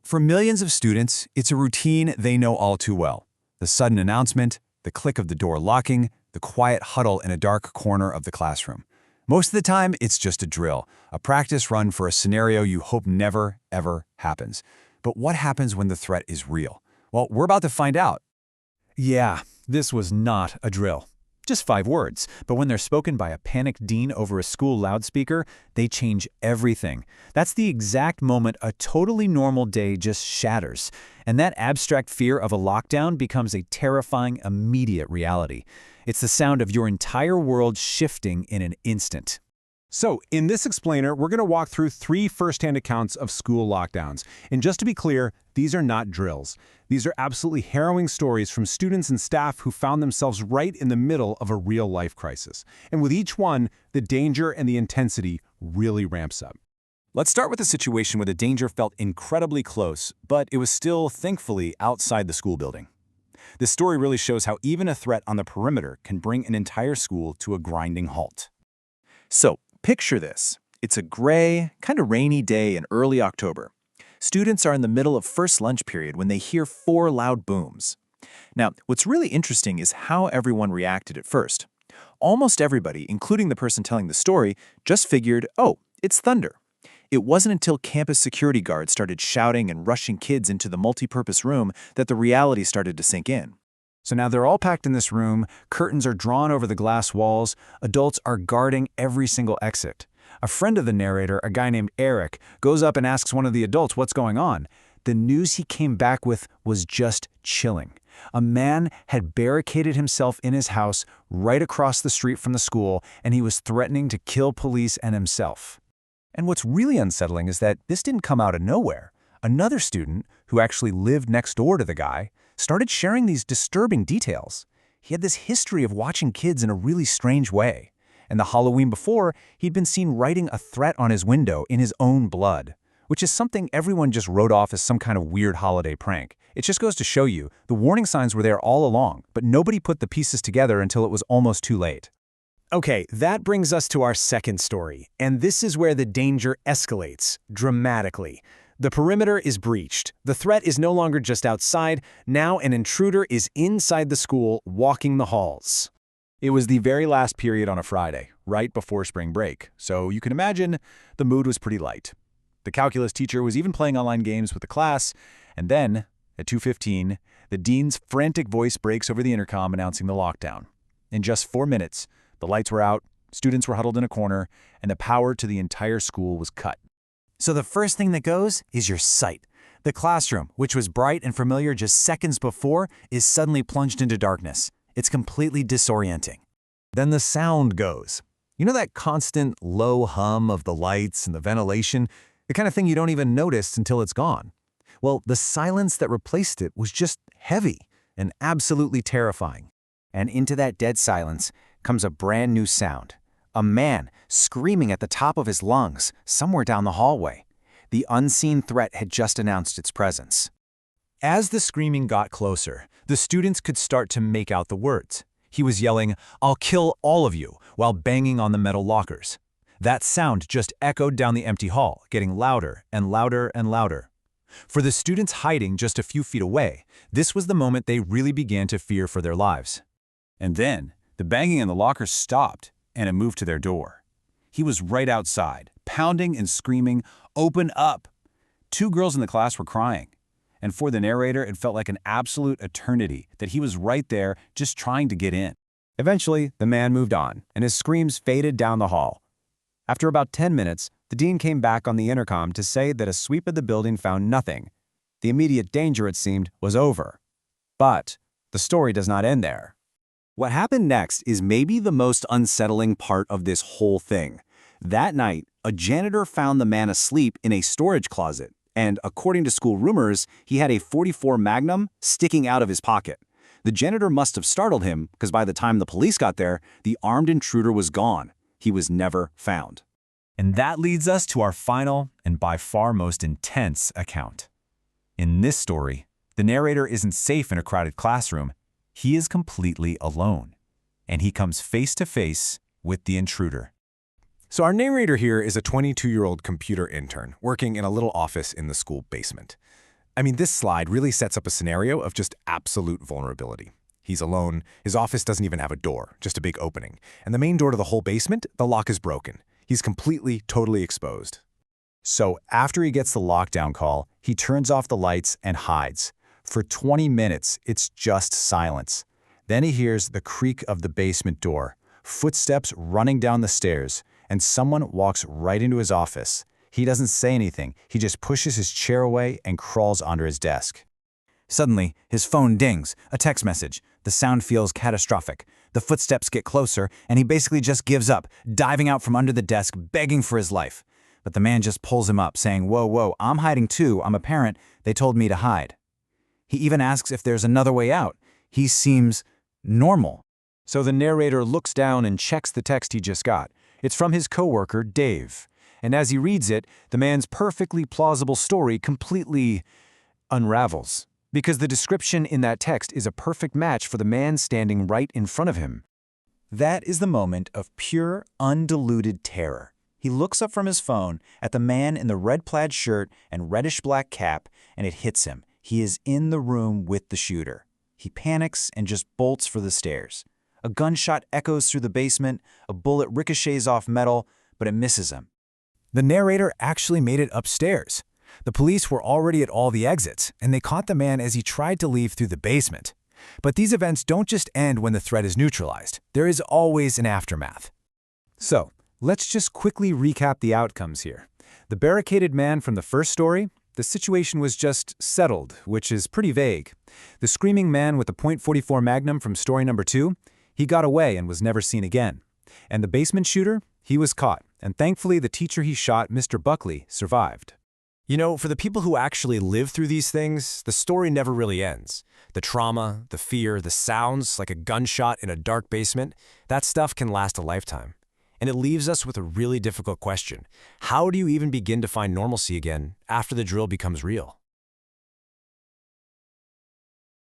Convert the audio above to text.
For millions of students, it's a routine they know all too well. The sudden announcement, the click of the door locking, the quiet huddle in a dark corner of the classroom. Most of the time, it's just a drill, a practice run for a scenario you hope never, ever happens. But what happens when the threat is real? Well, we're about to find out. Yeah, this was not a drill. Just 5 words, but when they're spoken by a panicked dean over a school loudspeaker, they change everything. That's the exact moment a totally normal day just shatters, and that abstract fear of a lockdown becomes a terrifying, immediate reality. It's the sound of your entire world shifting in an instant. So, in this explainer, we're going to walk through 3 first-hand accounts of school lockdowns. And just to be clear, these are not drills. These are absolutely harrowing stories from students and staff who found themselves right in the middle of a real-life crisis. And with each one, the danger and the intensity really ramps up. Let's start with a situation where the danger felt incredibly close, but it was still, thankfully, outside the school building. This story really shows how even a threat on the perimeter can bring an entire school to a grinding halt. So, picture this. It's a gray, kind of rainy day in early October. Students are in the middle of first lunch period when they hear 4 loud booms. Now, what's really interesting is how everyone reacted at first. Almost everybody, including the person telling the story, just figured, oh, it's thunder. It wasn't until campus security guards started shouting and rushing kids into the multipurpose room that the reality started to sink in. So now they're all packed in this room, curtains are drawn over the glass walls, adults are guarding every single exit. A friend of the narrator, a guy named Eric, goes up and asks one of the adults what's going on. The news he came back with was just chilling. A man had barricaded himself in his house right across the street from the school, and he was threatening to kill police and himself. And what's really unsettling is that this didn't come out of nowhere. Another student, who actually lived next door to the guy, started sharing these disturbing details. He had this history of watching kids in a really strange way. And the Halloween before, he'd been seen writing a threat on his window in his own blood, which is something everyone just wrote off as some kind of weird holiday prank. It just goes to show you, the warning signs were there all along, but nobody put the pieces together until it was almost too late. Okay, that brings us to our second story, and this is where the danger escalates dramatically. The perimeter is breached. The threat is no longer just outside. Now an intruder is inside the school, walking the halls. It was the very last period on a Friday, right before spring break, so you can imagine the mood was pretty light. The calculus teacher was even playing online games with the class, and then, at 2:15, the dean's frantic voice breaks over the intercom announcing the lockdown. In just 4 minutes, the lights were out, students were huddled in a corner, and the power to the entire school was cut. So the first thing that goes is your sight. The classroom, which was bright and familiar just seconds before, is suddenly plunged into darkness. It's completely disorienting. Then the sound goes. You know that constant low hum of the lights and the ventilation? The kind of thing you don't even notice until it's gone. Well, the silence that replaced it was just heavy and absolutely terrifying. And into that dead silence comes a brand new sound. A man screaming at the top of his lungs somewhere down the hallway. The unseen threat had just announced its presence. As the screaming got closer, the students could start to make out the words. He was yelling, "I'll kill all of you," while banging on the metal lockers. That sound just echoed down the empty hall, getting louder and louder and louder. For the students hiding just a few feet away, this was the moment they really began to fear for their lives. And then, the banging in the lockers stopped, and it moved to their door. He was right outside, pounding and screaming, "Open up!" 2 girls in the class were crying. And for the narrator, it felt like an absolute eternity that he was right there just trying to get in. Eventually, the man moved on, and his screams faded down the hall. After about 10 minutes, the dean came back on the intercom to say that a sweep of the building found nothing. The immediate danger, it seemed, was over. But the story does not end there. What happened next is maybe the most unsettling part of this whole thing. That night, a janitor found the man asleep in a storage closet, and according to school rumors, he had a .44 Magnum sticking out of his pocket. The janitor must have startled him because by the time the police got there, the armed intruder was gone. He was never found. And that leads us to our final and by far most intense account. In this story, the narrator isn't safe in a crowded classroom. He is completely alone, and he comes face to face with the intruder. So our narrator here is a 22-year-old computer intern working in a little office in the school basement. I mean, this slide really sets up a scenario of just absolute vulnerability. He's alone, his office doesn't even have a door, just a big opening. And the main door to the whole basement, the lock is broken. He's completely, totally exposed. So after he gets the lockdown call, he turns off the lights and hides. For 20 minutes, it's just silence. Then he hears the creak of the basement door, footsteps running down the stairs, and someone walks right into his office. He doesn't say anything, he just pushes his chair away and crawls under his desk. Suddenly, his phone dings, a text message. The sound feels catastrophic. The footsteps get closer, and he basically just gives up, diving out from under the desk, begging for his life. But the man just pulls him up, saying, "Whoa, whoa, I'm hiding too. I'm a parent. They told me to hide." He even asks if there's another way out. He seems normal. So the narrator looks down and checks the text he just got. It's from his coworker, Dave. And as he reads it, the man's perfectly plausible story completely unravels. Because the description in that text is a perfect match for the man standing right in front of him. That is the moment of pure, undiluted terror. He looks up from his phone at the man in the red plaid shirt and reddish-black cap, and it hits him. He is in the room with the shooter. He panics and just bolts for the stairs. A gunshot echoes through the basement, a bullet ricochets off metal, but it misses him. The narrator actually made it upstairs. The police were already at all the exits, and they caught the man as he tried to leave through the basement. But these events don't just end when the threat is neutralized. There is always an aftermath. So, let's just quickly recap the outcomes here. The barricaded man from the first story, the situation was just settled, which is pretty vague. The screaming man with the .44 Magnum from story number 2, he got away and was never seen again. And the basement shooter, he was caught, and thankfully the teacher he shot, Mr. Buckley, survived. You know, for the people who actually live through these things, the story never really ends. The trauma, the fear, the sounds, like a gunshot in a dark basement, that stuff can last a lifetime. And it leaves us with a really difficult question. How do you even begin to find normalcy again after the drill becomes real?